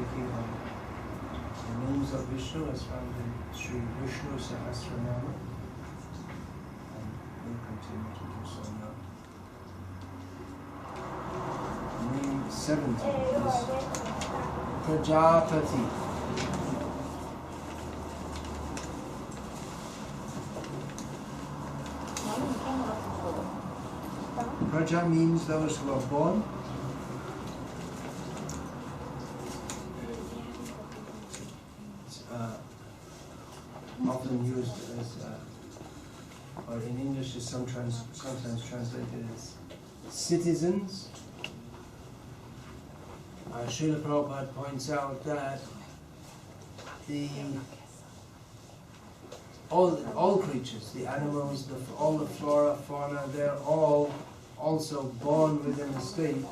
speaking on the names of Vishnu as found in Sri Vishnu-Sahasranama, and we'll continue to do so now. Name 70 is Prajapati. Praja means those who are born. It's often used as, or in English is sometimes translated as citizens. Srila Prabhupada points out that all creatures, the animals, all the flora, fauna, they're all also born within a state,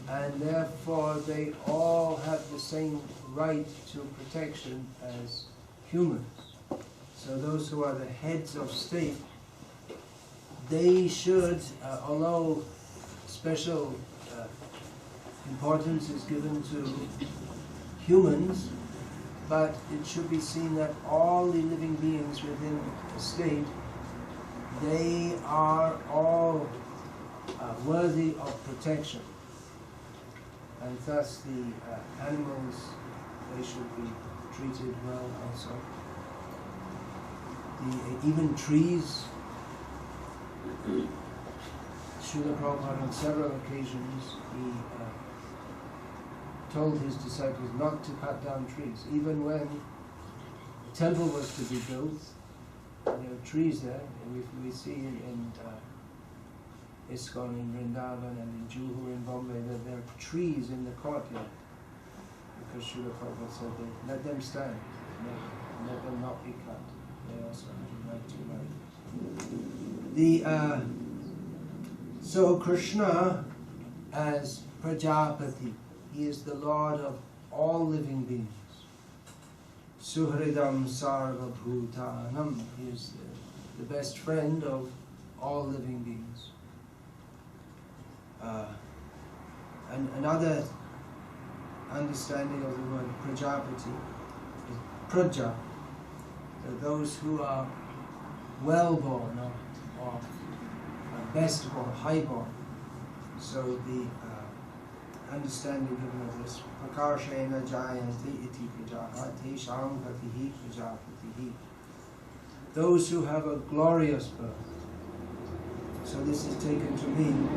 and therefore they all have the same right to protection as humans. So those who are the heads of state, they should, although special importance is given to humans, but it should be seen that all the living beings within a state, they are all worthy of protection. And thus the animals, they should be treated well also. Even trees, Srila Prabhupada on several occasions, he told his disciples not to cut down trees. Even when the temple was to be built, there were trees there, and we see in ISKCON in Vrindavan and in Juhu in Bombay that there are trees in the courtyard. Because Srila Prabhupada said that let them stand, let them not be cut. They also have the right to life. So Krishna as Prajapati, he is the Lord of all living beings. Suhridam Sarva Bhutanam, he is the best friend of all living beings. And another understanding of the word Prajapati is Praja, those who are well-born or best-born, high-born. So the understanding given of this, Prakashena Jayanti iti Prajaha Tesham Gatihi Prajapatihi. Those who have a glorious birth. So this is taken to mean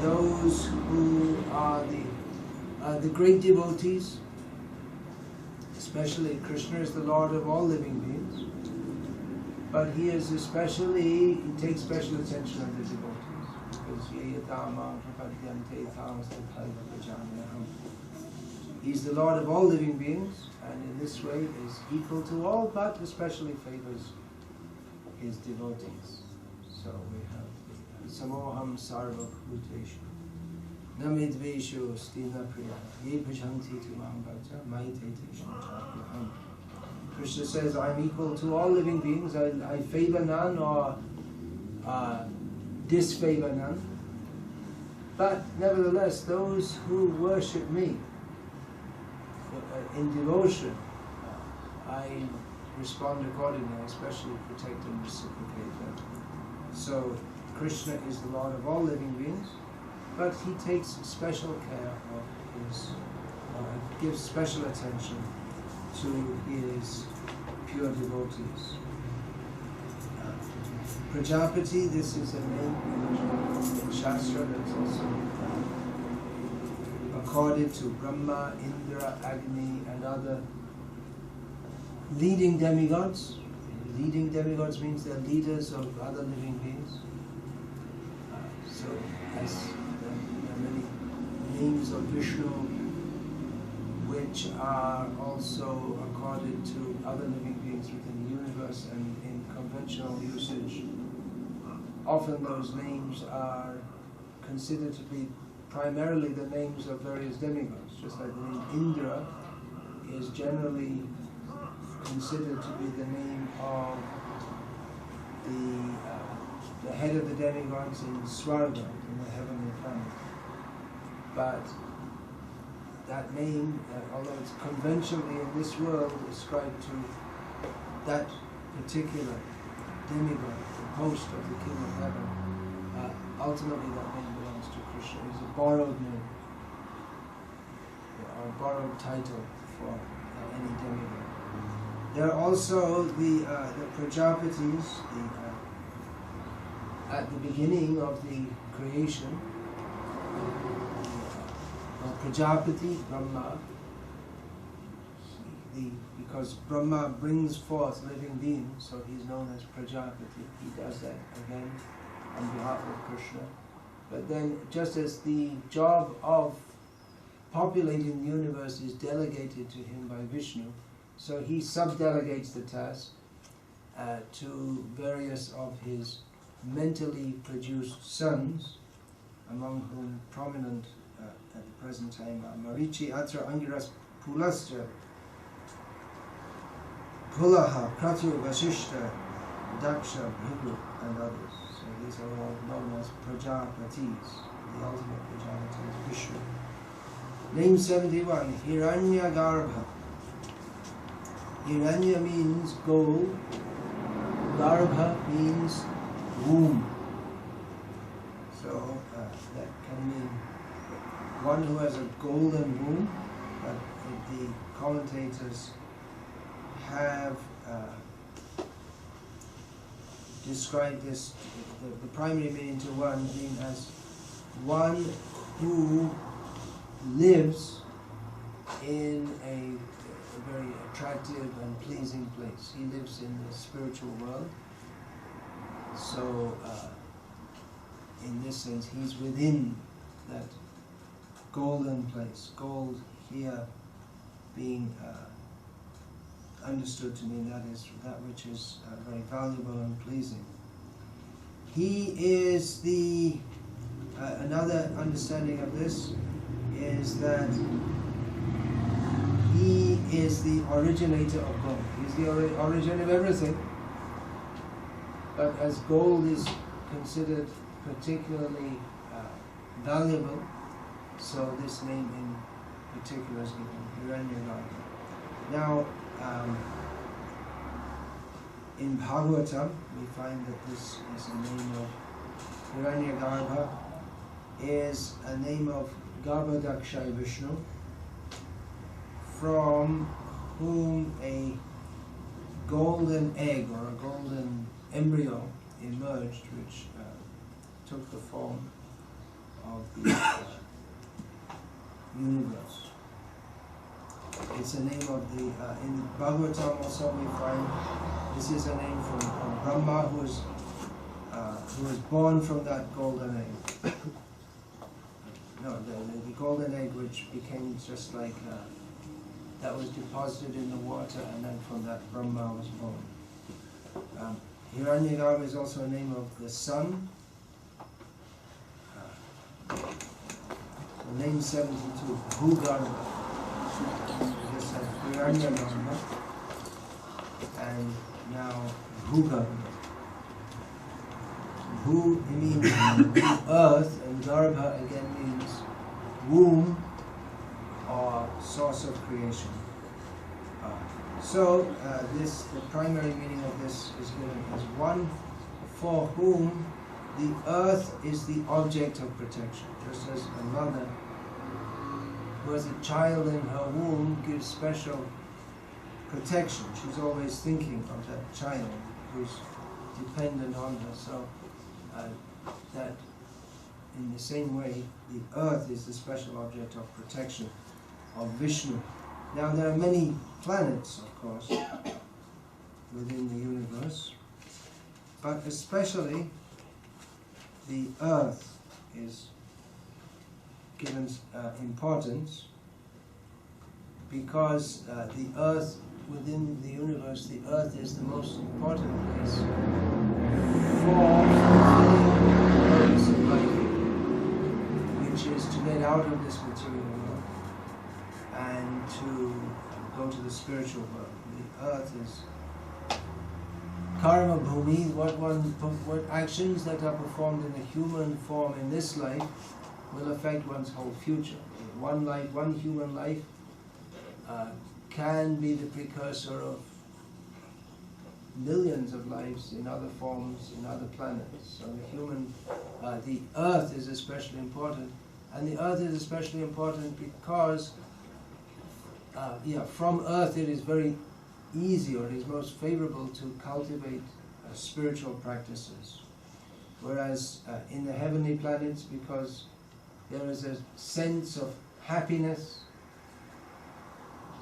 those who are the great devotees, especially Krishna is the Lord of all living beings, but he is especially, he takes special attention of the devotees, because he's the Lord of all living beings, and in this way is equal to all, but especially favors his devotees. So we have Samoham Sarva Bhuteshu Namidveshu Stina Priya Ye Bhajanti Tumam Bhaja Maitete Shantakyaham. Krishna says, I'm equal to all living beings, I favor none or disfavor none. But nevertheless, those who worship me in devotion, I respond accordingly, I especially protect and reciprocate them. So Krishna is the Lord of all living beings, but he takes special care of his, gives special attention to his pure devotees. Prajapati, this is a name in Shastra that's also accorded to Brahma, Indra, Agni and other leading demigods. Leading demigods means they're leaders of other living beings. So as there are many names of Vishnu which are also accorded to other living beings within the universe, and in conventional usage often those names are considered to be primarily the names of various demigods, just like the name Indra is generally considered to be the name of the head of the demigods in Swarga, in the heavenly planet. But that name, although it's conventionally in this world ascribed to that particular demigod, the host of the King of Heaven, ultimately that name belongs to Krishna. It's a borrowed name, or a borrowed title for any demigod. There are also the Prajapatis, at the beginning of the creation, Prajapati, Brahma, because Brahma brings forth living beings, so he's known as Prajapati. He does that again on behalf of Krishna. But then, just as the job of populating the universe is delegated to him by Vishnu, so he subdelegates the task to various of his mentally produced sons, among whom prominent at the present time are Marichi, Atra, Angiras, Pulastra, Pulaha, Kratu, Vasishta, Daksha, Bhrigu, and others. So these are all known as Prajapatis, the ultimate Prajapatis, Vishnu. Name 71, Hiranya Garbha. Hiranya means gold, Garbha means womb. So that can mean one who has a golden womb, but the commentators have described this, the primary meaning to one being as one who lives in a very attractive and pleasing place. He lives in the spiritual world. So, in this sense, he's within that golden place. Gold here being understood to mean that is that which is very valuable and pleasing. He is the, another understanding of this is that he is the originator of gold. He's the origin of everything. But as gold is considered particularly valuable, so this name in particular is given, Hiranyagarbha. Now, in Bhagavatam, we find that this is a name of Hiranyagarbha, is a name of Garbhadakshay Vishnu, from whom a golden egg or a golden embryo emerged, which took the form of the universe. It's a name of the, in Bhagavatam also we find, this is a name from Brahma, who was born from that golden egg. No, the golden egg which became just like, that was deposited in the water, and then from that Brahma was born. Hiranyagarbha is also a name of the sun. Name 72, Bhugarbha. This has Hiranyagarbha, and now Bhugarbha. Bhu means earth, and Garbha again means womb or source of creation. So the primary meaning of this is given as one for whom the earth is the object of protection. Just as a mother who has a child in her womb gives special protection. She's always thinking of that child who's dependent on her. So that in the same way, the earth is the special object of protection of Vishnu. Now there are many planets, of course, within the universe, but especially the earth is given importance because the earth within the universe, the earth is the most important place for fulfilling the purpose of life, which is to get out of this material world and to go to the spiritual world. The earth is karma bhumi, what actions that are performed in the human form in this life will affect one's whole future. one life, one human life can be the precursor of millions of lives in other forms, in other planets. So the Earth is especially important, and the Earth is especially important because from Earth it is very easy, or it is most favorable to cultivate spiritual practices. Whereas in the heavenly planets, because there is a sense of happiness,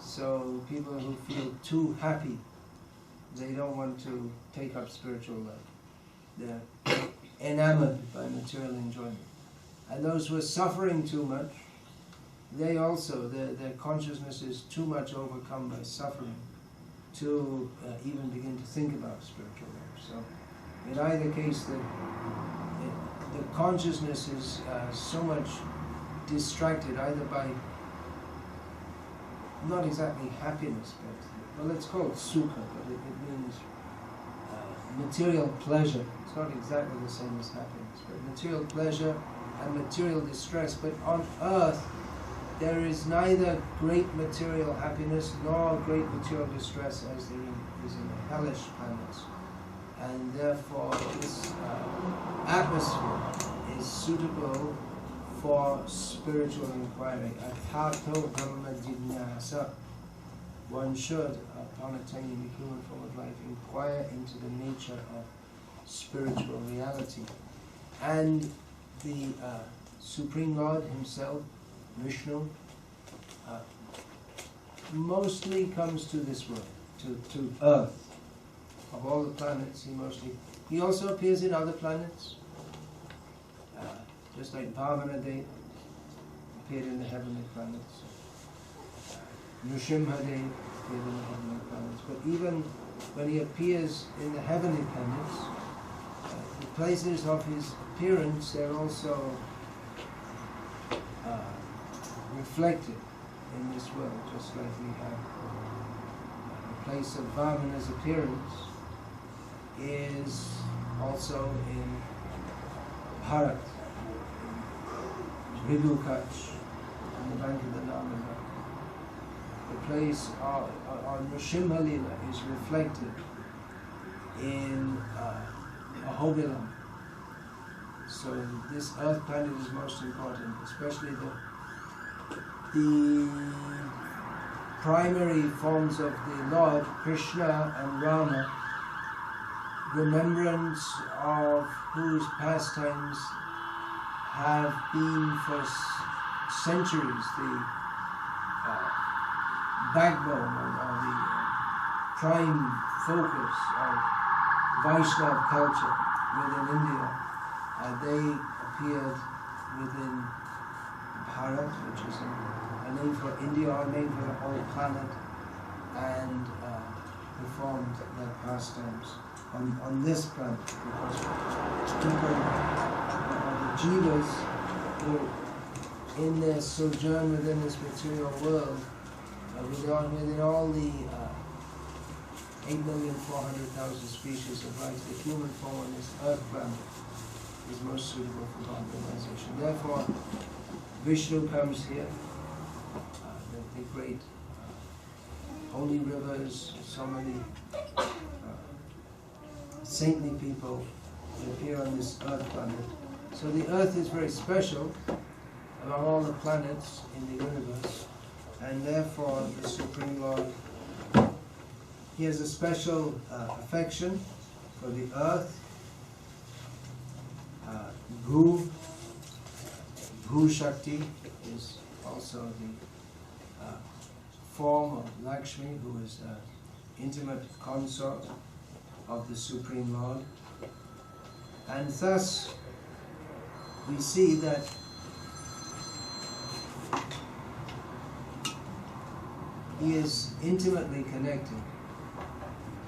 so people who feel too happy, they don't want to take up spiritual life. They're enamored by material enjoyment. And those who are suffering too much, they also, their consciousness is too much overcome by suffering to even begin to think about spiritual life. So in either case, the consciousness is so much distracted either by, not exactly happiness, but well, let's call it sukha, but it means material pleasure. It's not exactly the same as happiness, but material pleasure and material distress. But on earth, there is neither great material happiness nor great material distress as there is in the hellish planets. And therefore, this atmosphere is suitable for spiritual inquiry. Athato dhamma jignasa. One should, upon attaining the human form of life, inquire into the nature of spiritual reality. And the Supreme Lord himself, Vishnu, mostly comes to this world, to Earth. Of all the planets, he also appears in other planets, just like Bhavanadev appeared in the heavenly planets. Nrsimhadev appeared in the heavenly planets. But even when he appears in the heavenly planets, the places of his appearance, they're also reflected in this world, just like we have the place of Vamana's appearance is also in Bharat, Ridukach, on the bank of the Narmada. The place on Nrsimha Lila is reflected in Ahobilam. So this earth planet is most important, especially the primary forms of the Lord, Krishna and Rama, remembrance of whose pastimes have been for centuries the backbone or the prime focus of Vaishnava culture within India. They appeared within Bharat, which is a name for India, or a name for the whole planet, and performed their pastimes on this planet, because people, the jivas, who in their sojourn within this material world, within all the 8,400,000 species of life, the human form on this earth planet is most suitable for God realization. Therefore, Vishnu comes here, the great holy rivers, so many saintly people appear on this earth planet. So the earth is very special among all the planets in the universe, and therefore the Supreme Lord, he has a special affection for the earth. Bhu Shakti is also the form of Lakshmi, who is an intimate consort of the Supreme Lord. And thus we see that he is intimately connected.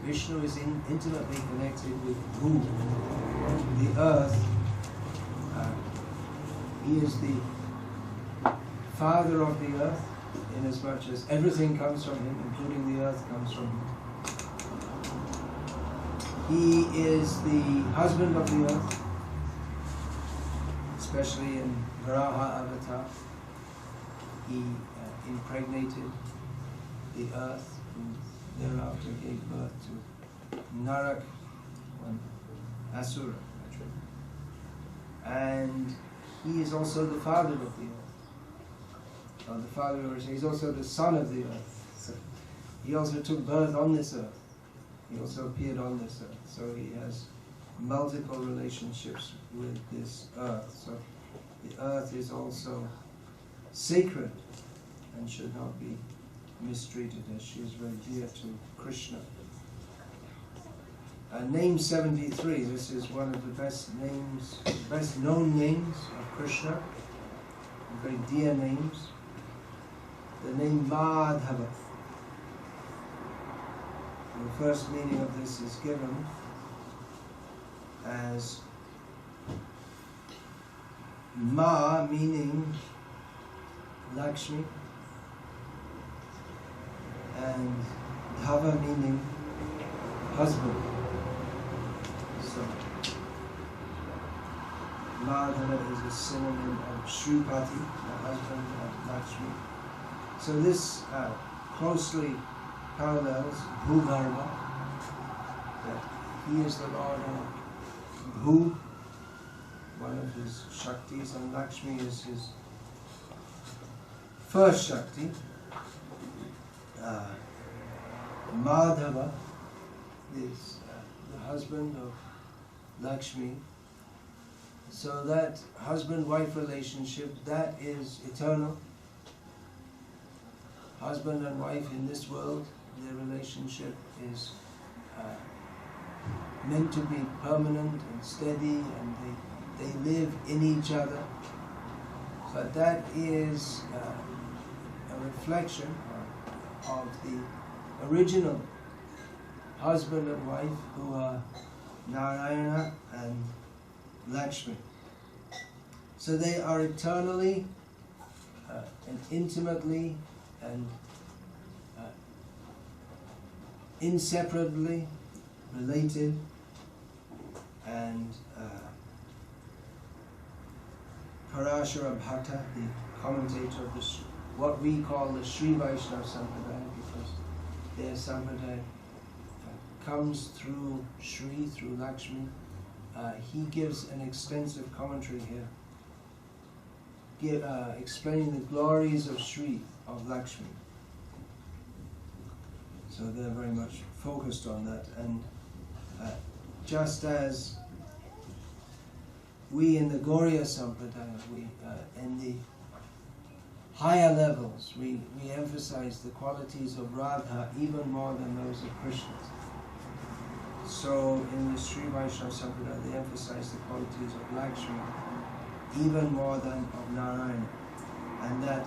Vishnu is intimately connected with Bhu, the earth. He is the father of the earth, inasmuch as everything comes from him, including the earth comes from him. He is the husband of the earth, especially in Varaha Avatar. he impregnated the earth and thereafter gave birth to Narak, one Asura. And he is also the father of the earth. Or the father, or he's also the son of the earth. So he also took birth on this earth. He also appeared on this earth. So he has multiple relationships with this earth. So the earth is also sacred and should not be mistreated, as she is very dear to Krishna. Name 73, this is one of the best names, best known names of Krishna, very dear names. The name Madhava. The first meaning of this is given as Ma, meaning Lakshmi, and Dhava, meaning husband. So Madhava is a synonym of Shripati, the husband of Lakshmi. So this closely parallels Bhugarva, that he is the Lord of Bhu, one of his Shaktis, and Lakshmi is his first Shakti. Madhava is the husband of Lakshmi. So that husband-wife relationship, that is eternal. Husband and wife in this world, their relationship is meant to be permanent and steady, and they live in each other. But that is a reflection of the original husband and wife, who are Narayana and Lakshmi. So they are eternally and intimately and inseparably related, and Parashara Bhatta, the commentator of what we call the Sri Vaishnava Sampradaya, because their Sampradaya comes through Sri, through Lakshmi. He gives an extensive commentary here, explaining the glories of Sri, of Lakshmi. So they're very much focused on that. And just as we in the Gauriya Sampradaya, in the higher levels, we emphasize the qualities of Radha even more than those of Krishna. So in the Sri Vaishnava Sampradaya, they emphasize the qualities of Lakshmi even more than of Narayana. And that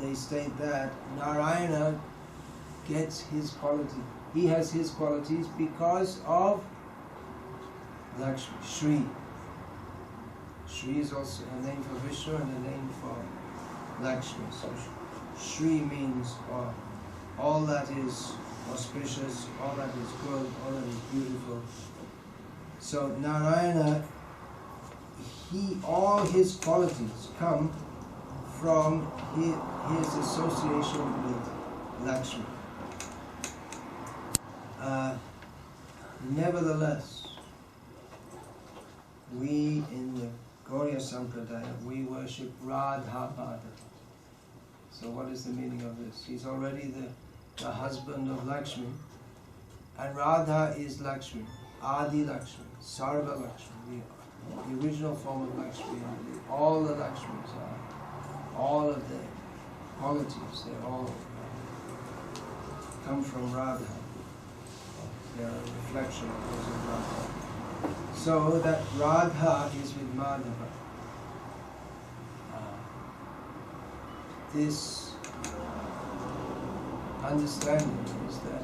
they state that Narayana gets his quality. He has his qualities because of Lakshmi, Sri. Sri is also a name for Vishnu and a name for Lakshmi. So Sri means all that is auspicious, all that is good, all that is beautiful. So Narayana, all his qualities come from his association with Lakshmi. Nevertheless, we in the Gauriya Sampradaya, we worship Radha Madhava. So what is the meaning of this? He's already the husband of Lakshmi, and Radha is Lakshmi, Adi Lakshmi, Sarva Lakshmi, the original form of Lakshmi. All the Lakshmis are, all of their qualities, they all come from Radha. They're a reflection of those of Radha. So that Radha is with Madhava. This understanding is that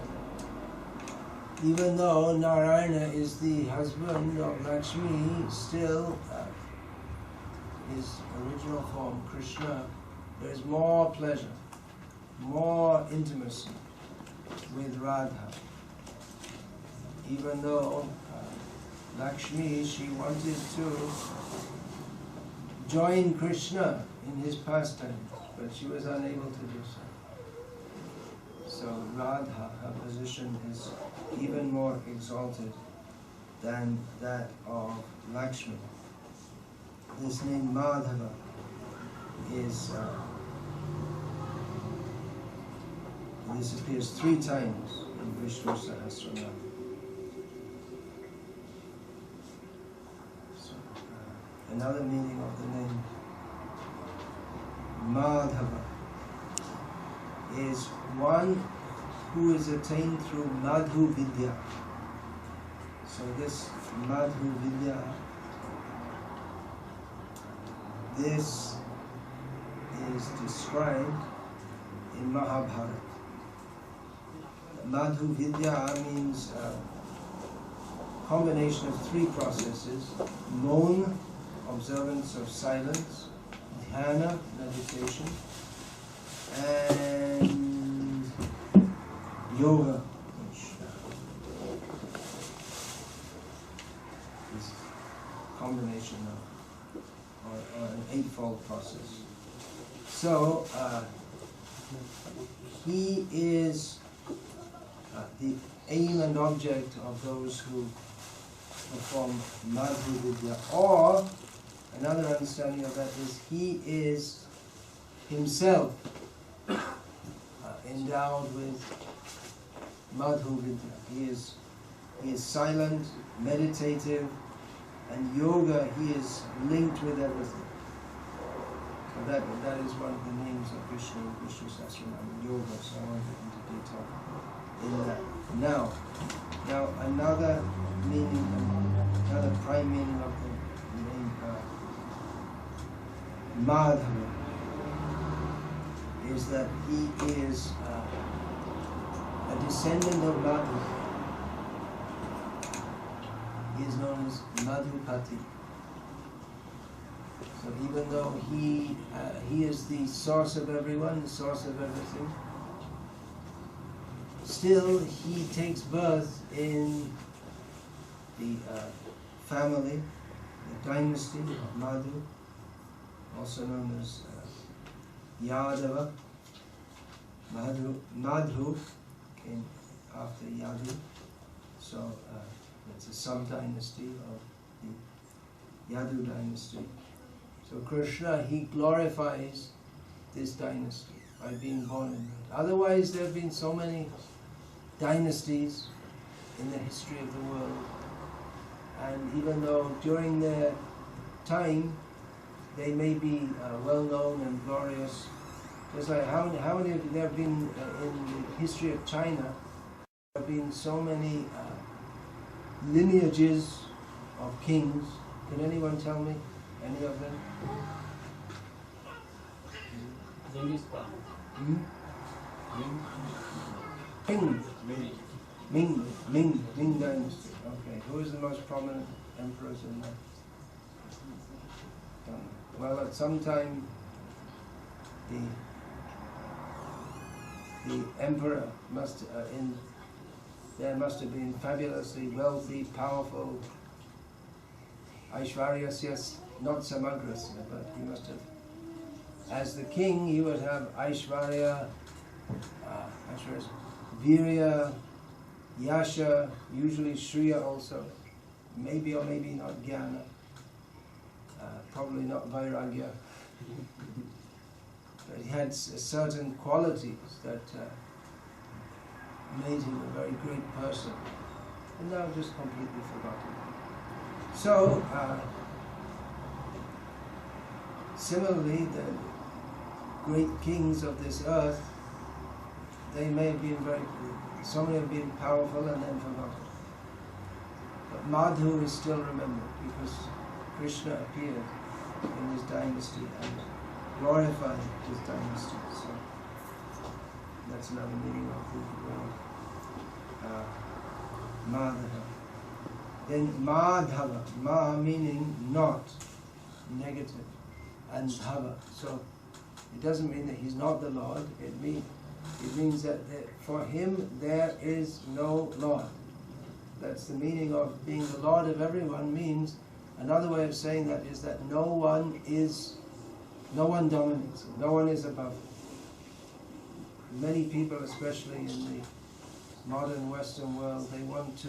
even though Narayana is the husband of Lakshmi, still his original form, Krishna, there is more pleasure, more intimacy with Radha. Even though Lakshmi, she wanted to join Krishna in his pastime, but she was unable to do so. So Radha, her position is even more exalted than that of Lakshmi. This name Madhava is this appears 3 times in Vishnu-Sahasranama. So, another meaning of the name Madhava is one who is attained through Madhu Vidya. So this Madhu Vidya, this is described in Mahabharata. Madhu Vidya means a combination of 3 processes: Maun, observance of silence; Dhyana, meditation; and Yoga, which is a combination of, or an 8-fold process. So, he is the aim and object of those who perform Madhu Vidya. Or, another understanding of that is he is himself endowed with Madhu Vidya. He is silent, meditative, and yoga, he is linked with everything. So that is one of the names of Vishnu-Sahasranam, yoga, so I won't get into detail in that. Now another meaning, another prime meaning of the name Madhava is that he is a descendant of Madhu. He is known as Madhupati. So even though he is the source of everyone, the source of everything, still he takes birth in the family, the dynasty of Madhu, also known as Yadava. Madhu came after Yadu, so it's a sub-dynasty of the Yadu dynasty. So Krishna, he glorifies this dynasty by being born in it. Otherwise, there have been so many dynasties in the history of the world, and even though during their time they may be well known and glorious, just like how many there have been in the history of China, there have been so many lineages of kings. Can anyone tell me any of them? Genghis Khan. Ming dynasty. Okay, who is the most prominent emperors in that? Don't know. Well, at some time, the emperor there must have been fabulously wealthy, powerful. Aishvaryasya, not samagrasya, but he must have. As the king, he would have Aishvarya, Virya, Yasha, usually Shriya also, maybe or maybe not Jnana, probably not Vairagya. But he had certain qualities that made him a very great person, and now just completely forgotten. So, similarly, the great kings of this earth, they may have been so many have been powerful and then forgotten. But Madhu is still remembered because Krishna appeared in his dynasty and glorified his dynasty. So that's another meaning of the word Madhava. Then Madhava, Ma meaning not, negative, and Dhava. So it doesn't mean that he's not the Lord, it means that for him there is no Lord. That's the meaning of being the Lord of everyone, means Another way of saying that is that no one dominates, no one is above it. Many people, especially in the modern Western world, they want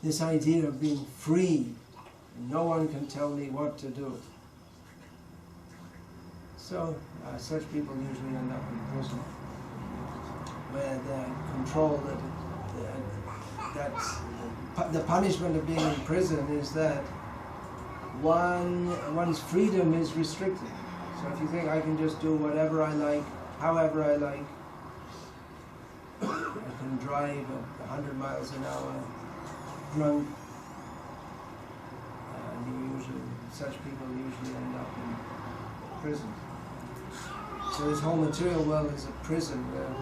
this idea of being free, and no one can tell me what to do. So such people usually end up in prison, where they're controlled. The punishment of being in prison is that one's freedom is restricted. So if you think I can just do whatever I like, however I like, I can drive 100 miles an hour drunk, such people usually end up in prison. So this whole material world is a prison where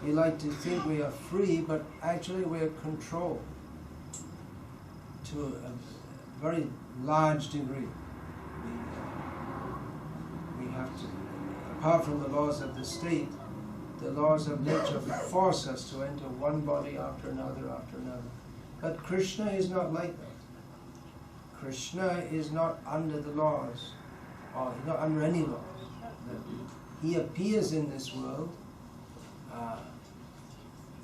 we like to think we are free, but actually we are controlled to a very large degree. We have to, apart from the laws of the state, the laws of nature force us to enter one body after another after another. But Krishna is not like that. Krishna is not under the laws, or not under any laws. He appears in this world,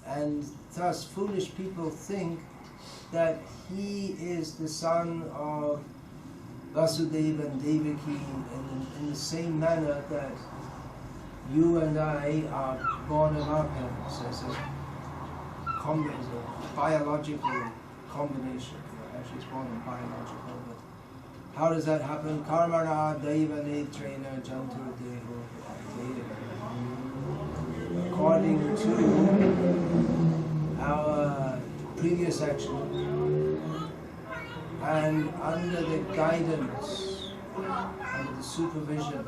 and thus foolish people think that he is the son of Vasudeva and Devaki in the same manner that you and I are born of our parents as a biological combination. Actually, it's more than biological, but how does that happen? Karmana deva netrena jantur deho. According to our previous action, and under the guidance, under the supervision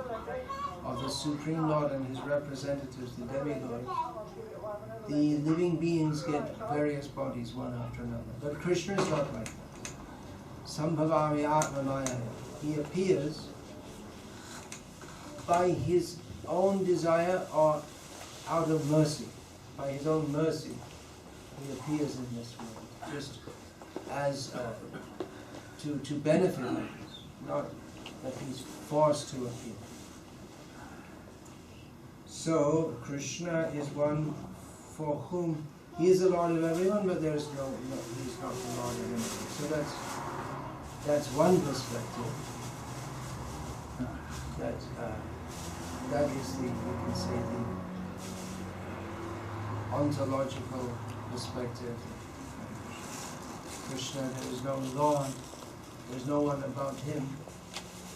of the Supreme Lord and His representatives, the demigods, the living beings get various bodies one after another. But Krishna is not like that. Sambhavami Atmanaya. He appears by his own desire or out of mercy. By his own mercy, he appears in this world, just as to benefit others, not that he's forced to appear. So Krishna is one for whom he is the Lord of everyone, but he's not the Lord of anyone. So that's one perspective. That is you can say, the ontological perspective. Krishna, there is no Lord, there is no one above him.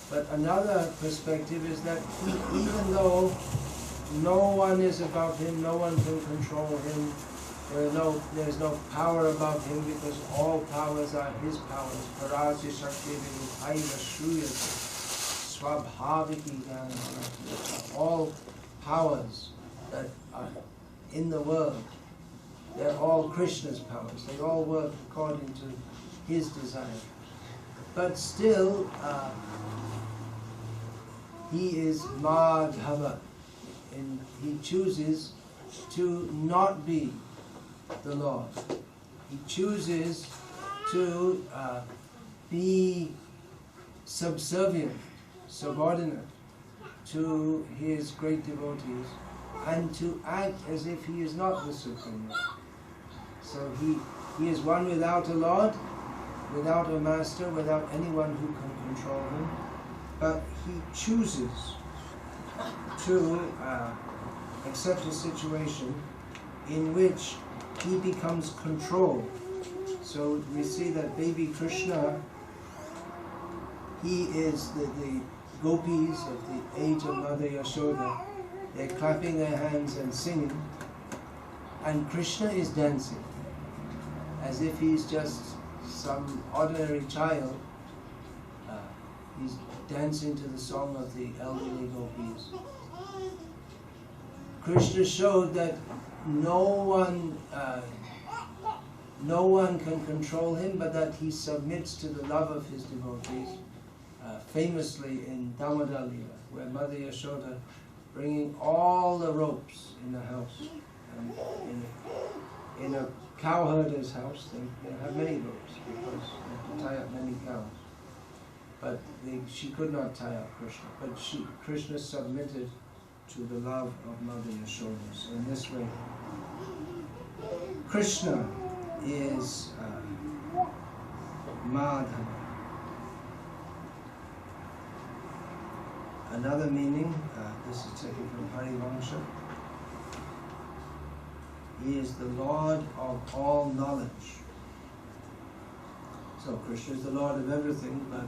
But another perspective is that even though no one is above him, no one can control him, there is no power above him, because all powers are his powers. Parasya Shakti Vidhaiva Shruyate Swabhaviki Jnana. All powers that are in the world, they're all Krishna's powers. They all work according to his desire. But still, he is Madhava, and he chooses to not be the Lord. He chooses to be subservient, subordinate to his great devotees, and to act as if he is not the Supreme Lord. So he is one without a Lord, without a master, without anyone who can control him, but he chooses to accept a situation in which he becomes controlled. So we see that baby Krishna, he is the gopis of the age of Mother Yashoda. They're clapping their hands and singing, and Krishna is dancing as if he's just some ordinary child. He's dancing to the song of the elderly gopis. Krishna showed that no one can control him, but that he submits to the love of his devotees. Famously in Damodar Leela, where Mother Yashoda bringing all the ropes in the house, and in a cowherder's house, they have many ropes because they have to tie up many cows. but she could not tie up Krishna. But Krishna submitted to the love of Mother Yashoda. So in this way, Krishna is Madhava. Another meaning, this is taken from Harivansha, he is the Lord of all knowledge. So Krishna is the Lord of everything, but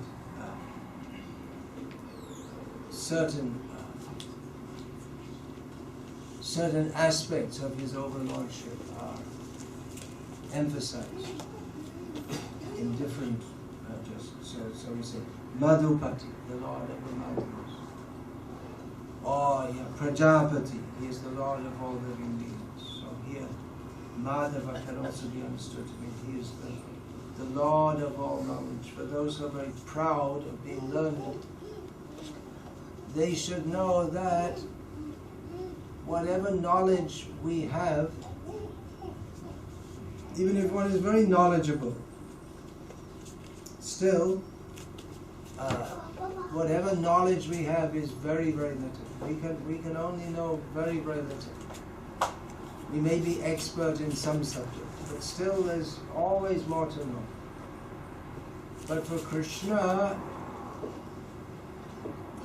certain aspects of his overlordship are emphasized in different so we say Madhupati, the Lord of the Madhus, or Prajapati, he is the Lord of all living beings. So here Madhava can also be understood to mean he is the Lord of all knowledge. For those who are very proud of being learned, they should know that whatever knowledge we have, even if one is very knowledgeable, still, whatever knowledge we have is very, very little. We can only know very, very little. We may be expert in some subject, but still there's always more to know. But for Krishna,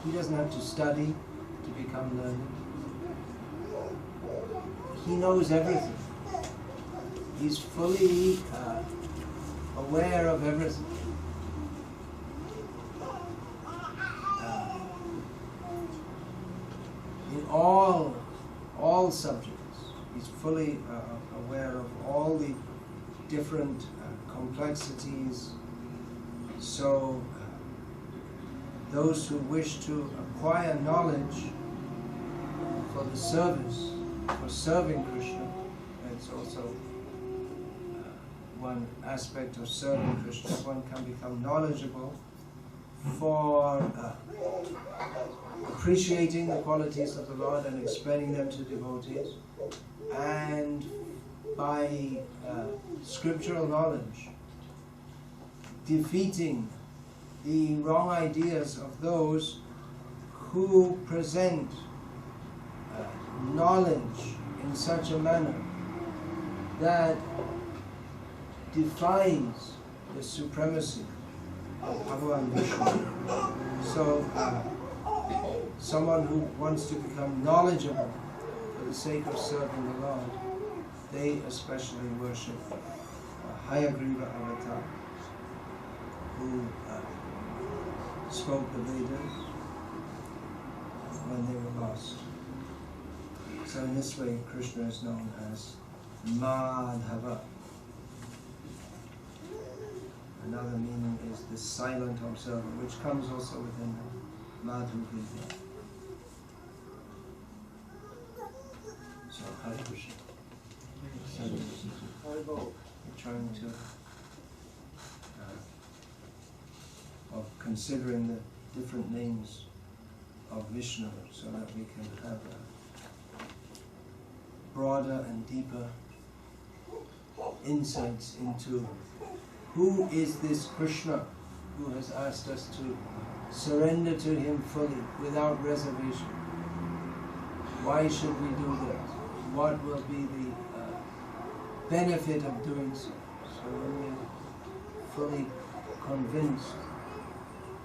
he doesn't have to study to become learned. He knows everything. He's fully aware of everything. In all subjects, he's fully aware of all the different complexities. So those who wish to acquire knowledge for the service, for serving Krishna, it's also one aspect of serving Krishna. One can become knowledgeable for appreciating the qualities of the Lord and explaining them to devotees, and by scriptural knowledge, defeating the wrong ideas of those who present knowledge in such a manner that defies the supremacy of Bhagavan Vishnu. So, someone who wants to become knowledgeable for the sake of serving the Lord, they especially worship Hayagriva Avatar, who spoke the Vedas when they were lost. So in this way, Krishna is known as Madhava. Another meaning is the silent observer, which comes also within Madhu Vidya. So, Hare Krishna. So, we're trying to, of considering the different names of Vishnu, so that we can have a broader and deeper insights into who is this Krishna who has asked us to surrender to him fully, without reservation. Why should we do that? What will be the benefit of doing so? So when we're fully convinced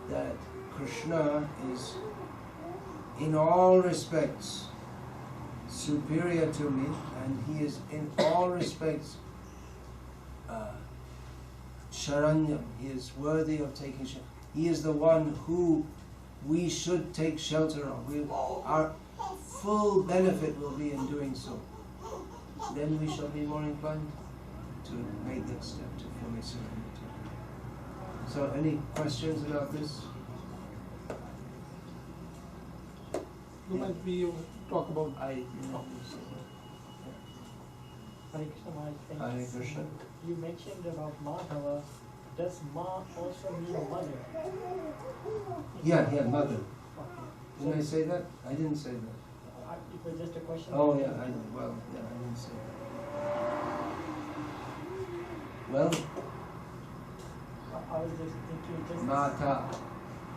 that Krishna is in all respects superior to me, and he is in all respects Sharanyam, he is worthy of taking shelter. He is the one who we should take shelter of. Our full benefit will be in doing so. Then we shall be more inclined to make that step to fully surrender to him. So, any questions about this? You might be able to talk about Hare Krishna Maharaj, Hare Krishna. you mentioned about Madhava. Does Ma also mean mother? Yeah, mother. Okay. Didn't I say that? I didn't say that. It was just a question. Oh yeah, I didn't say that. Well, I was just thinking, just Mata.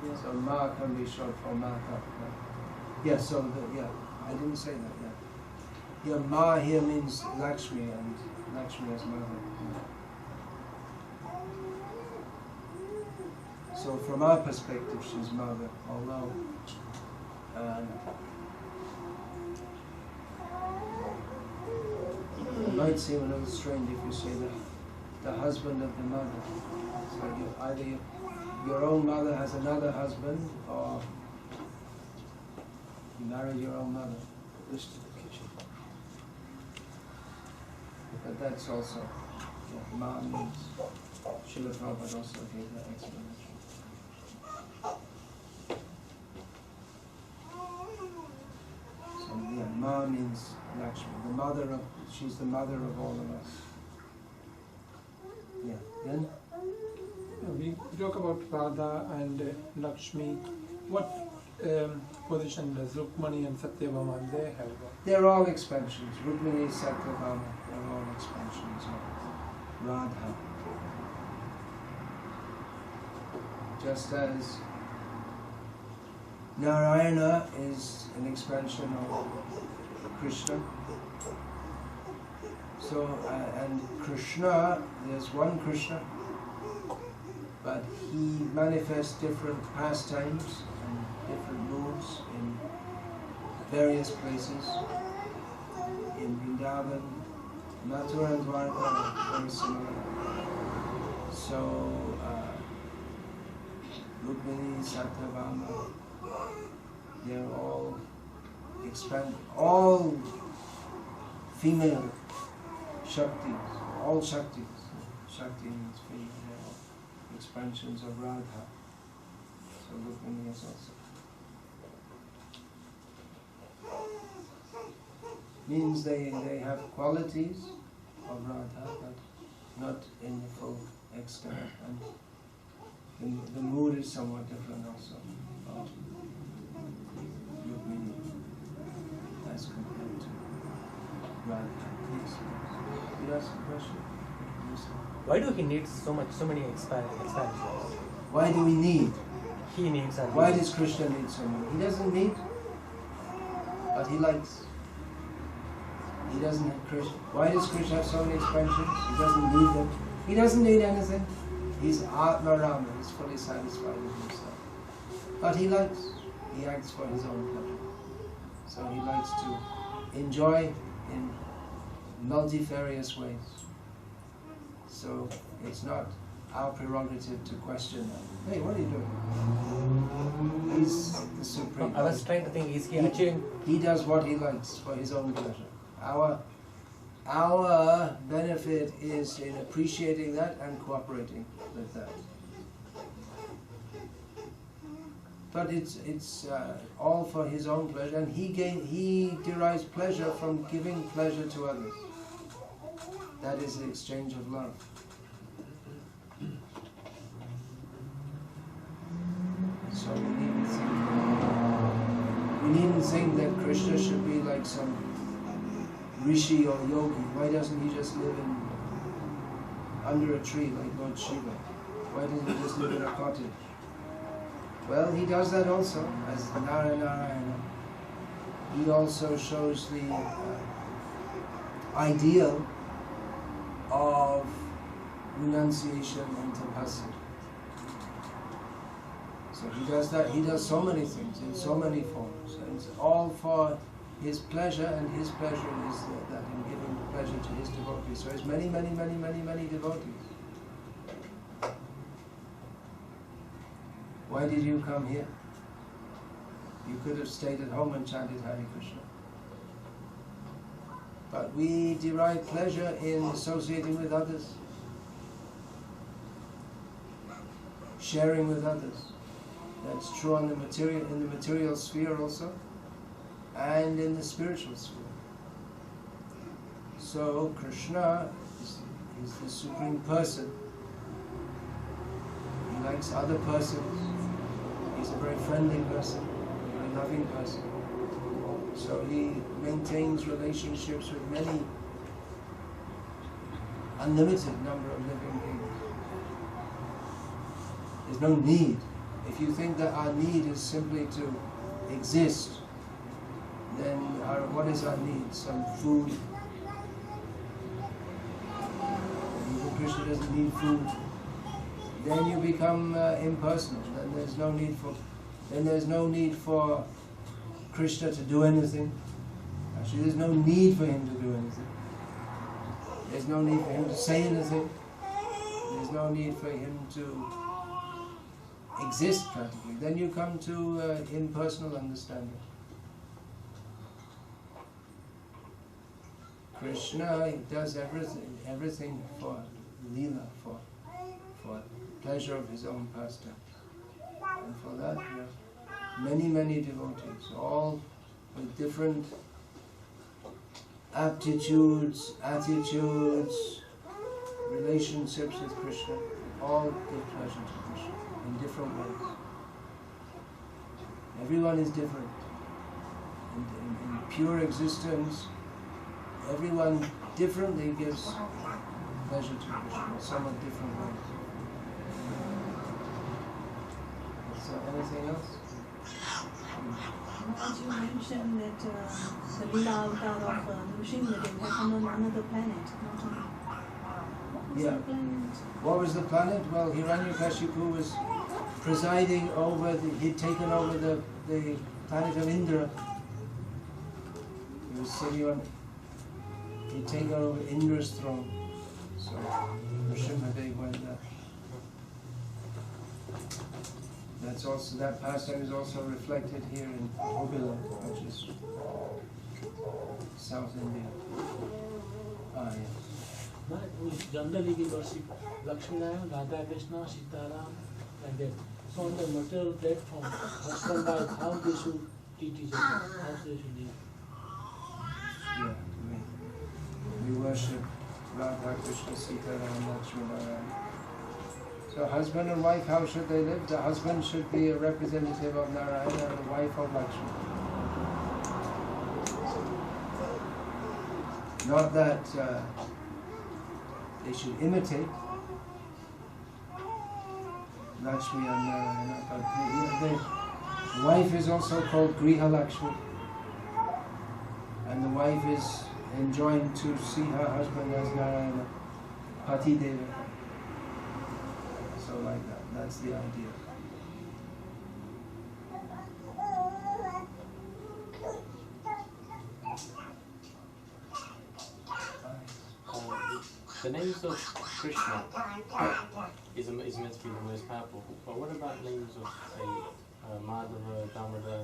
Yeah. So Ma can be short for Mata. Yeah, so I didn't say that, yeah. Yeah, Ma here means Lakshmi, and Lakshmi is mother. So from our perspective, she's mother, although it might seem a little strange if you say that the husband of the mother. So either your own mother has another husband, or you marry your own mother. This to the kitchen. But that's also, Ma means, Srila Prabhupada also gave that explanation. So Ma means Lakshmi, she's the mother of all of us. Yeah, then? We talk about Radha and Lakshmi. What position does Rukmani and Satyabhama they have? They're all expansions. Rukmini, Satyabhama, they're all expansions of Radha. Just as Narayana is an expansion of Krishna. So, and Krishna, there's one Krishna, but he manifests different pastimes and different moods in various places. In Vrindavan, Mathura and Dwarka are very similar. So, Rukmini, Satyabhama, they're all all female Shaktis, all Shaktis. Shakti means female, they're all expansions of Radha. So Rukmini is also. Means they have qualities of Radha, but not in the full extent. And the mood is somewhat different also. Rukmini as compared to Radha. Yes. You ask a question? Yes. Why do he need so many expansions? Why do we need? He needs and Why does Krishna need so many? He doesn't need, but he likes. He doesn't have Krishna. Why does Krishna have so many expansions? He doesn't need them. He doesn't need anything. He's Atma Rama. He's fully satisfied with himself. But he likes. He acts for his own pleasure. So he likes to enjoy in multifarious ways. So it's not our prerogative to question that. Hey, what are you doing? He's the supreme. I was trying to think, is he achieving? He does what he likes for his own pleasure. Our benefit is in appreciating that and cooperating with that. But it's all for his own pleasure, and he derives pleasure from giving pleasure to others. That is the exchange of love. So we needn't think that Krishna should be like some rishi or yogi. Why doesn't he just live under a tree like Lord Shiva? Why doesn't he just live in a cottage? Well, he does that also as Narayana. He also shows the ideal of renunciation and tapasya. So he does that. He does so many things in so many forms, and it's all for his pleasure, and his pleasure is that in giving pleasure to his devotees. So he has many devotees. Why did you come here? You could have stayed at home and chanted Hare Krishna. But we derive pleasure in associating with others, sharing with others. That's true in the material sphere also, and in the spiritual sphere. So Krishna is the supreme person. He likes other persons. He's a very friendly person, a very loving person. So he maintains relationships with many, unlimited number of living beings. There's no need If you think that our need is simply to exist, then what is our need? Some food. Even Krishna doesn't need food. Then you become impersonal. Then there's no need for Krishna to do anything. Actually, there's no need for him to do anything. There's no need for him to say anything. There's no need for him to exist practically. Then you come to impersonal understanding. Krishna does everything for Leela, for pleasure of his own pastime. And for that, there are many devotees, all with different aptitudes, attitudes, relationships with Krishna, all give pleasure to Krishna in different ways. Everyone is different. In pure existence, everyone differently gives pleasure to Krishna in somewhat different ways. So, anything else? As you mentioned that the Leela avatar of Vishnu-Sahasranam had come on another planet, not on. What was the planet? What was the planet? Well, Hiranyakashipu was presiding over he'd taken over the planet of Indra. He was sitting on, he'd taken over Indra's throne. So, Nrsimhadev went there. That pastime is also reflected here in Hobila, which is South India. Yes. Generally we worship Lakshmi Narayan, Radha Krishna, Sitaram, like that. So on the material platform, husband wife, how they should treat each other, how they should live. Yeah, we worship Radha Krishna, Sitaram, Lakshmi Narayan. So husband and wife, how should they live? The husband should be a representative of Narayana and the wife of Lakshmi. Not that they should imitate Lakshmi and Narayana, but the wife is also called Griha Lakshmi. And the wife is enjoined to see her husband as Narayana, Pati Deva. So like that, that's the idea. The names of Krishna is meant to be the most powerful, but what about names of, say, Madhava, Damodar?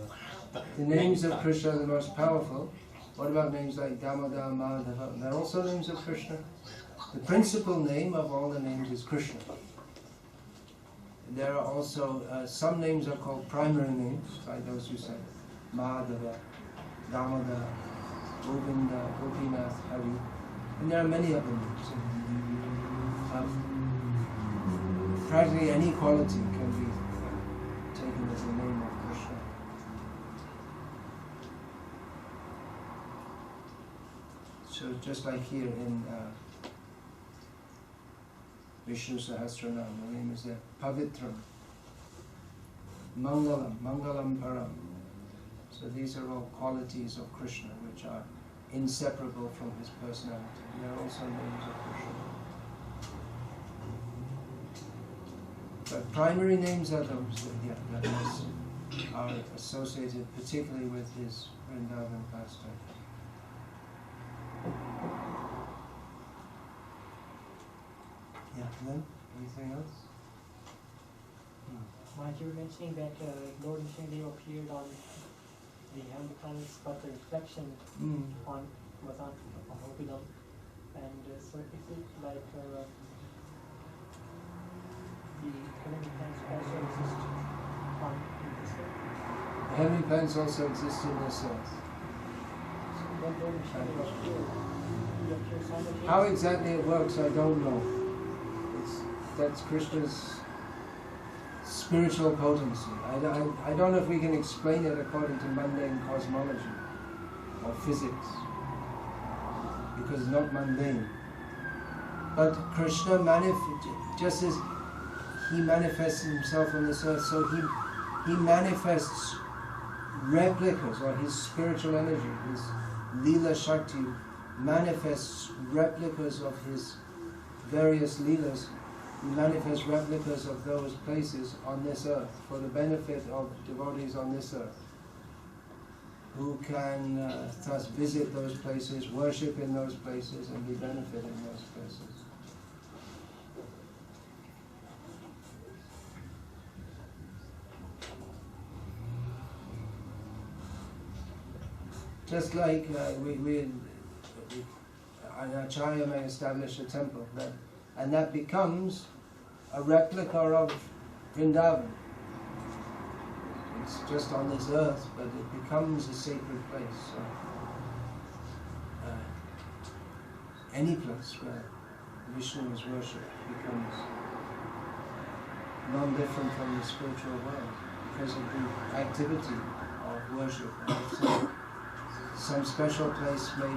The names of Krishna are the most powerful. What about names like Damodar, Madhava? They're also names of Krishna. The principal name of all the names is Krishna. There are also, some names are called primary names, like those you said, Madhava, Damodar, Govinda, Gopinath, Hari. And there are many other names. Practically any quality can be taken as the name of Krishna. So just like here in Vishnu-Sahasranam, the name is there, Pavitram, Mangalam, Mangalam Param. So these are all qualities of Krishna which are inseparable from his personality. They are also names of Krishna. But primary names are those that are associated particularly with his Vrindavan pastime. Yeah, then anything else? Maharaj, you were mentioning that Lord Vishnu appeared on the heavenly planets, but the reflection was on Hopilam. And so is it like the heavenly planets also exist on this earth? The heavenly planets also exist in this earth. So when Lord Vishnu appeared, he appeared simultaneously. How exactly it works, I don't know. That's Krishna's spiritual potency. I don't know if we can explain it according to mundane cosmology or physics, because it's not mundane. But Krishna just as he manifests himself on this earth, so he manifests replicas, or his spiritual energy, his Leela Shakti manifests replicas of his various Leelas. He manifests replicas of those places on this earth for the benefit of devotees on this earth, who can thus visit those places, worship in those places, and be benefited in those places. Just like an acharya may establish a temple, and that becomes a replica of Vrindavan. It's just on this earth, but it becomes a sacred place. So, any place where Vishnu is worshipped becomes non-different from the spiritual world because of the activity of worship. And some special place may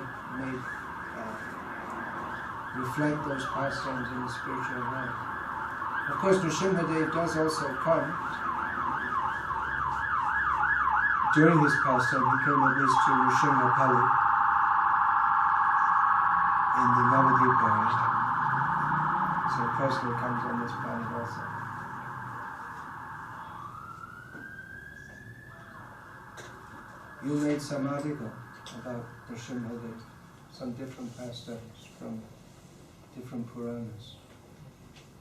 reflect those pastimes in the spiritual world. Of course, Nrsimhadev does also come. During his pastime, he came at least to Nrsimhapalli in the Navadvip period. So he personally comes on this planet also. You made some article about Nrsimhadev, some different pastimes from different Puranas.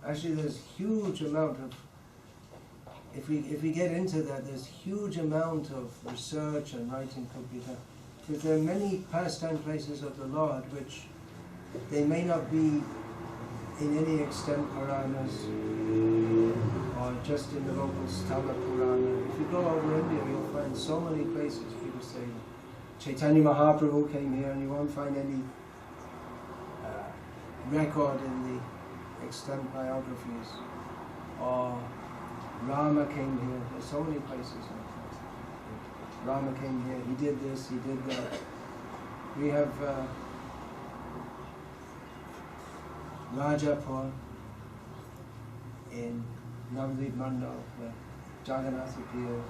Actually, there's huge amount of, if we get into that, there's huge amount of research and writing could be done. Because there are many pastime places of the Lord which they may not be in any extent Puranas or just in the local Sthala Purana. If you go over India, you'll find so many places people say Chaitanya Mahaprabhu came here, and you won't find any record in the extant biographies. Or Rama came here. There's so many places like that. Rama came here, he did this, he did that. We have Rajapur in Navadvip Mandal, where Jagannath appeared.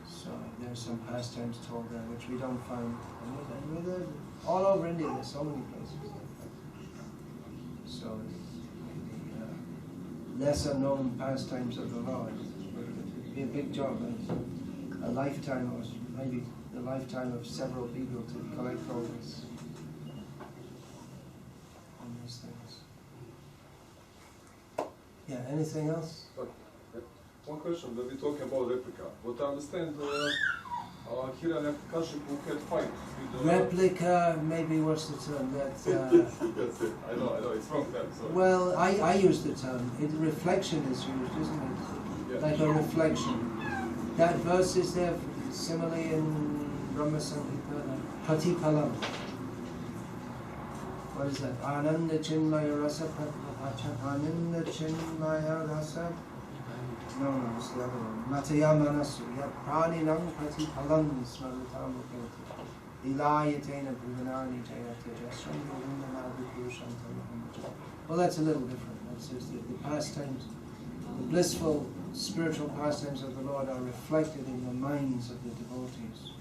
So there's some pastimes told there which we don't find. All over India, there's so many places like that. So the lesser known pastimes of the Lord would be a big job, and a lifetime, or maybe the lifetime of several people to collect all this. On these things. Yeah, anything else? One question, when we talking about replica, what I understand, Hiranyakashipu had fight with replica, maybe what's the term? That's it. I know, it's wrong then. So. Well, I use the term. Reflection is used, isn't it? Yeah. Like a reflection. That verse is there similarly in Brahma Samhita, Pratipalam. What is that? Ananda Chinmaya Rasa Ananda Chinmaya Rasa. No, it's the other one. Mataya Manasu. Praninam Pratipalam Smaritam Mukherti. Ilayatena Bhuvanani Jayate Jasram Govindanabi Purushantam. Well, that's a little different. That's just the pastimes, the blissful spiritual pastimes of the Lord are reflected in the minds of the devotees.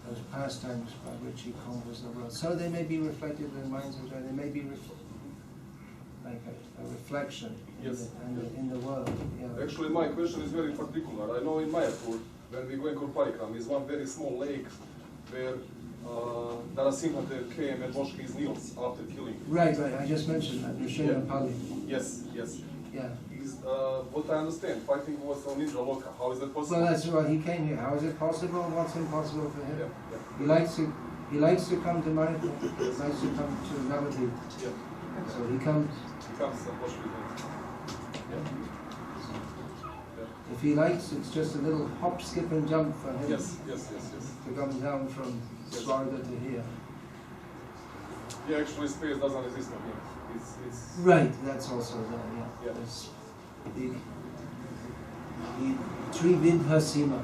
Those pastimes by which He conquers the world. So they may be reflected in the minds of God. They may be like a reflection in the world. Yeah. Actually, my question is very particular. I know in Mayapur, when we go in Kurparikram, is one very small lake where Narasimha came and washed his nails after killing. Right. I just mentioned that. Nrsimhapalli. Yes. Yeah. What I understand, fighting was on Indra Loka. How is that possible? Well, that's why he came here. How is it possible? What's impossible for him? Yeah. He likes to come to Mayapur. He likes to come to Navadvip. Yeah. So he comes. He comes and washes his nails. If he likes, it's just a little hop, skip and jump for him. Yes. To come down from Swarga to here. Yeah, actually space doesn't exist on here. It's Right, that's also there, yeah. Yeah. It's the Trividhasima,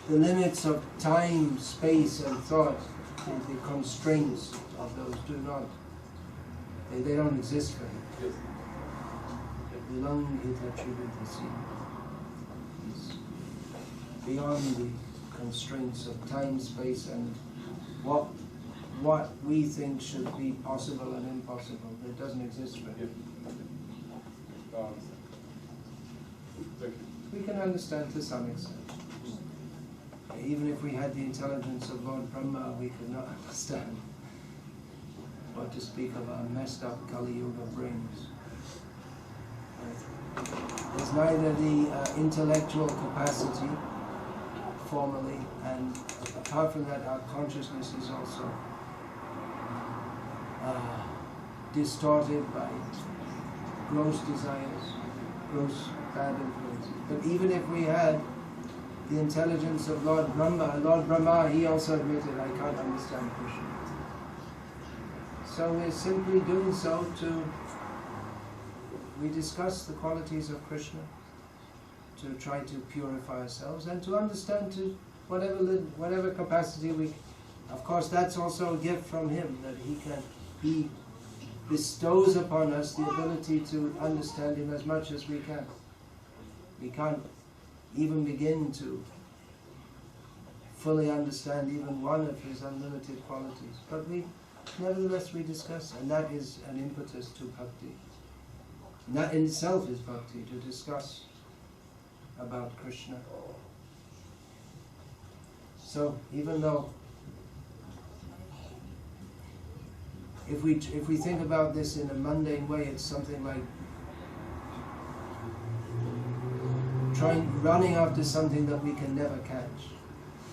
the limits of time, space and thought, the constraints of those do not They don't exist for him. Yes. Bilang itatributasi. He's beyond the constraints of time, space, and what we think should be possible and impossible. It doesn't exist for him. Thank you. We can understand to some extent. Even if we had the intelligence of Lord Brahma, we could not understand. What to speak of our messed up Kali Yuga brains. There's neither the intellectual capacity formally, and apart from that, our consciousness is also distorted by gross desires, gross bad influences. But even if we had the intelligence of Lord Brahma, he also admitted, I can't understand Krishna. So we're simply doing so we discuss the qualities of Krishna, to try to purify ourselves and to understand to whatever capacity we. Of course, that's also a gift from him, that he bestows upon us the ability to understand him as much as we can. We can't even begin to fully understand even one of his unlimited qualities, but nevertheless we discuss, and that is an impetus to bhakti. And that in itself is bhakti, to discuss about Krishna. So even though if we think about this in a mundane way, it's something like running after something that we can never catch.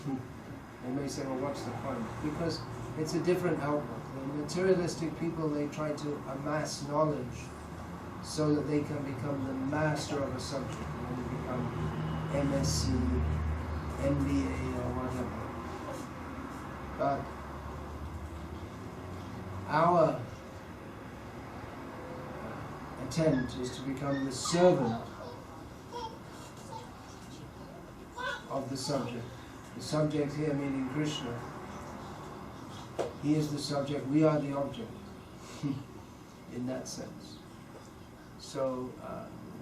They may say, well, what's the point? Because it's a different outlook. The materialistic people, they try to amass knowledge so that they can become the master of a subject, and they become MSc, MBA, or whatever. But our attempt is to become the servant of the subject. The subject here meaning Krishna. He is the subject, we are the object, in that sense. So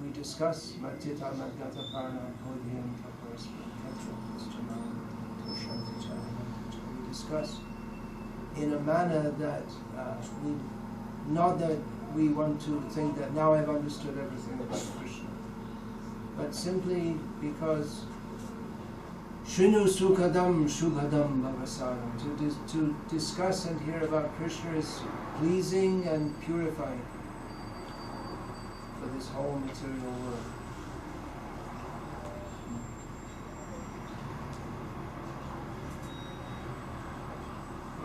we discuss Matita Madgata Parna Bodhyam Taparasman Katra we discuss in a manner that not that we want to think that now I've understood everything about Krishna, but simply because Shrinu Sukhadam Shubhadam Bhavasaram, to discuss and hear about Krishna is pleasing and purifying for this whole material world.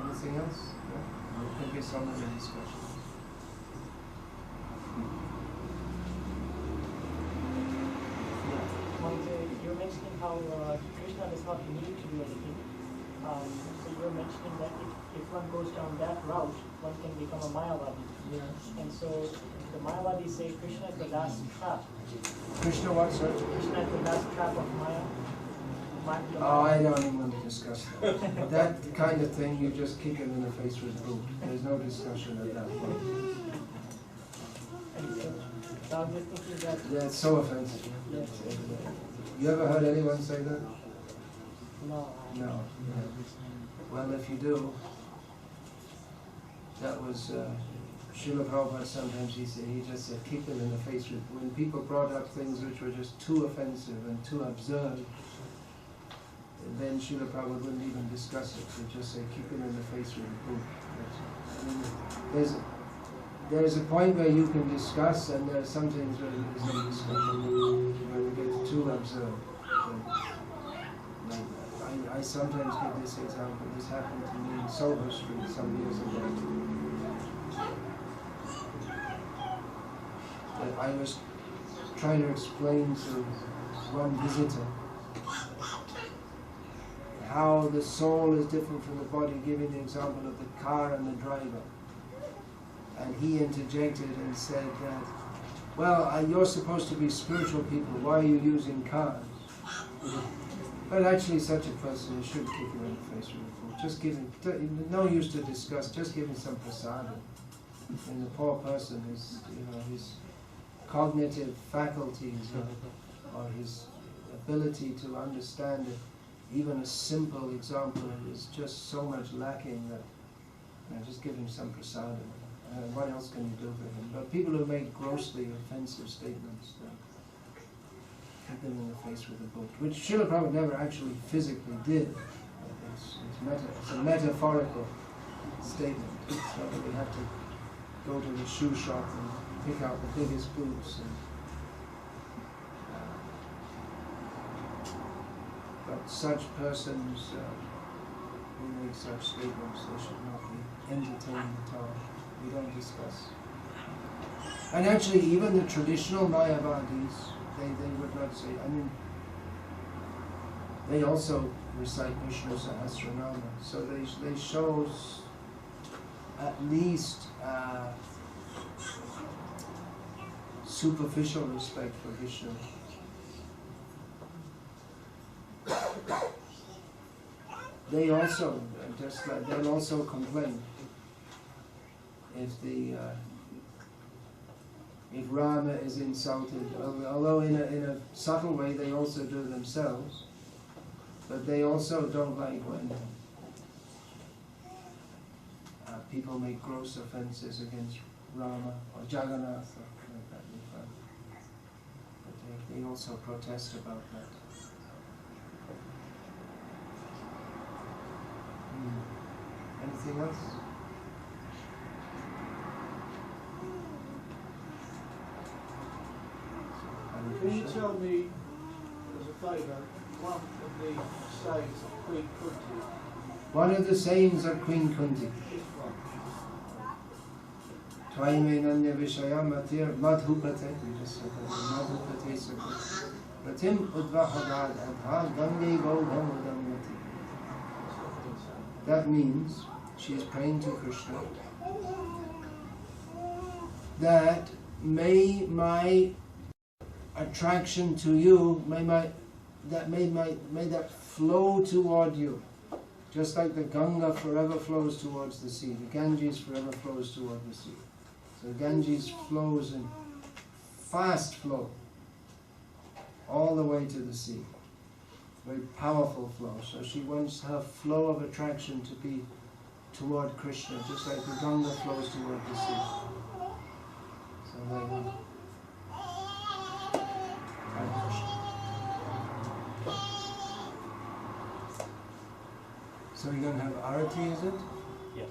Anything else? No? There can be some other discussion. You're mentioning how Krishna does not need to do anything. So you're mentioning that if one goes down that route, one can become a Mayavadi. Yeah. And so the Mayavadis say Krishna is the last trap. Krishna what, sir? Krishna is the last trap of Maya. Oh, I don't even want to discuss that. That kind of thing, you just kick him in the face with boot. There's no discussion at that point. And so I'm just thinking that... Yeah, it's so offensive. Yes. You ever heard anyone say that? No. No. Well, if you do, that was Srila Prabhupada. Sometimes he just said, kick them in the face with. When people brought up things which were just too offensive and too absurd, then Srila Prabhupada wouldn't even discuss it. He'd just say, kick them in the face with a boot. There's a point where you can discuss, and there are some things where there's no discussion, where we get too absurd. I sometimes give this example. This happened to me in Soho Street some years ago. That I was trying to explain to one visitor how the soul is different from the body, giving the example of the car and the driver. And he interjected and said that, well, you're supposed to be spiritual people, why are you using cars? But actually such a person, you should kick him in the face with a fool. Just give him, no use to discuss, just give him some prasadam. in the poor person, his cognitive faculties or his ability to understand it, even a simple example is just so much lacking that just give him some prasadam. What else can you do for him? But people who make grossly offensive statements, hit them in the face with a book, which Srila Prabhupada never actually physically did. It's a metaphorical statement. So we have to go to the shoe shop and pick out the biggest boots. But such persons who make such statements, they should not be entertained at all. We don't discuss. And actually, even the traditional Mayavadis, they would not say, they also recite Vishnu-Sahasranama, so they show at least superficial respect for Vishnu. They also, they'll also complain if Rama is insulted, although in a subtle way they also do themselves, but they also don't like when people make gross offenses against Rama or Jagannath or like that. But they also protest about that. Anything else? Can you tell me, as a favour, one of the sayings of Queen Kunti? One of the sayings of Queen Kunti. Twaime nanya vishaya matir madhupate. We just said that. Madhupate sakut. Pratim udvahagad adha gange gaudam udamati. That means she is praying to Krishna that may my attraction to you, may that flow toward you, just like the Ganga forever flows towards the sea. The Ganges forever flows toward the sea. So the Ganges flows in fast flow all the way to the sea. Very powerful flow. So she wants her flow of attraction to be toward Krishna, just like the Ganga flows toward the sea. So there you go. So you're going to have arati, is it? Yeah.